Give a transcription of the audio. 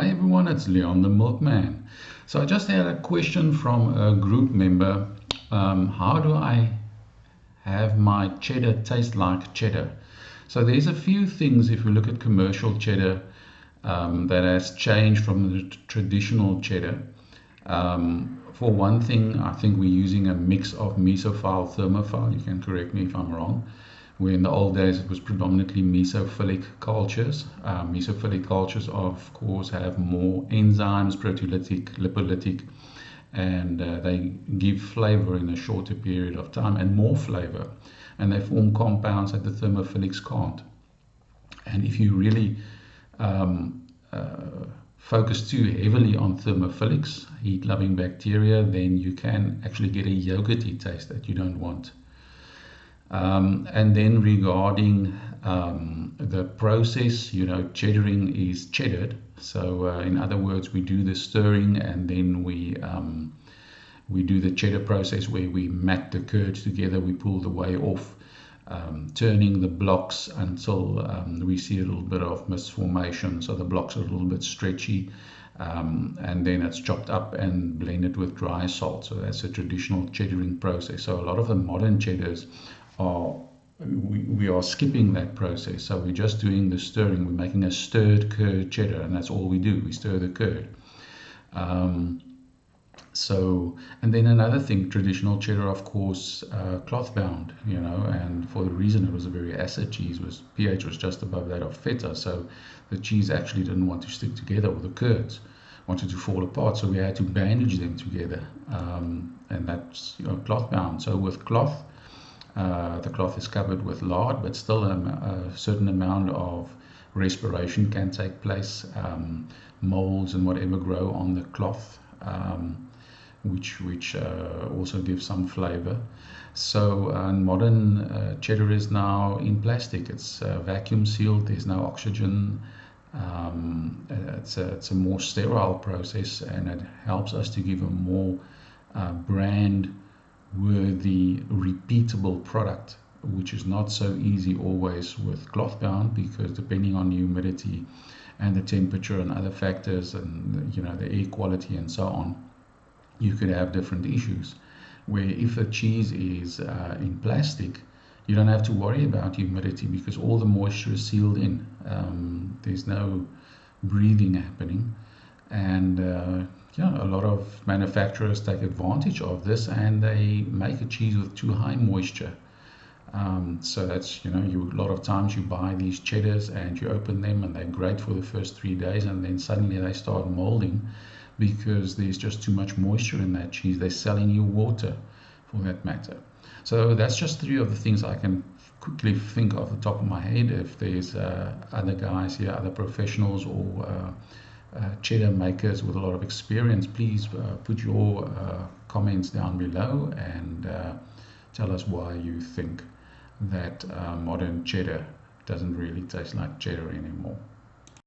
Hi everyone, it's Leon the Milkman. So I just had a question from a group member. How do I have my cheddar taste like cheddar? So there's a few things if we look at commercial cheddar that has changed from the traditional cheddar. For one thing, I think we're using a mix of mesophile, thermophile. You can correct me if I'm wrong. Where in the old days it was predominantly mesophilic cultures. Mesophilic cultures, of course, have more enzymes, proteolytic, lipolytic, and they give flavor in a shorter period of time and more flavor. And they form compounds that the thermophilics can't. And if you really focus too heavily on thermophilics, heat-loving bacteria, then you can actually get a yogurty taste that you don't want. And then regarding the process, cheddaring is cheddared. So in other words, we do the stirring and then we do the cheddar process where we mat the curds together, we pull the whey off, turning the blocks until we see a little bit of mist formation, so the blocks are a little bit stretchy, and then it's chopped up and blended with dry salt. So that's a traditional cheddaring process. So a lot of the modern cheddars we are skipping that process. So we're just doing the stirring. We're making a stirred curd cheddar, and that's all we do. We stir the curd. And then another thing, traditional cheddar, of course, cloth bound, and for the reason it was a very acid cheese, was pH was just above that of feta, so the cheese actually didn't want to stick together, or the curds wanted to fall apart, so we had to bandage them together, and that's cloth bound. So with cloth, the cloth is covered with lard, but still a certain amount of respiration can take place. Molds and whatever grow on the cloth, which also gives some flavor. So modern cheddar is now in plastic. It's vacuum sealed. There's no oxygen. It's a more sterile process, and it helps us to give a more brand worthy, repeatable product, which is not so easy always with cloth bound, because depending on the humidity and the temperature and other factors, and the air quality and so on, you could have different issues. Where if a cheese is in plastic, you don't have to worry about humidity because all the moisture is sealed in. There's no breathing happening, and a lot of manufacturers take advantage of this, and they make a cheese with too high moisture. So that's, a lot of times you buy these cheddars and you open them and they're great for the first 3 days, and then suddenly they start molding because there's just too much moisture in that cheese. They're selling you water, for that matter. So that's just 3 of the things I can quickly think off the top of my head. If there's other guys here, other professionals, or cheddar makers with a lot of experience, please put your comments down below and tell us why you think that modern cheddar doesn't really taste like cheddar anymore.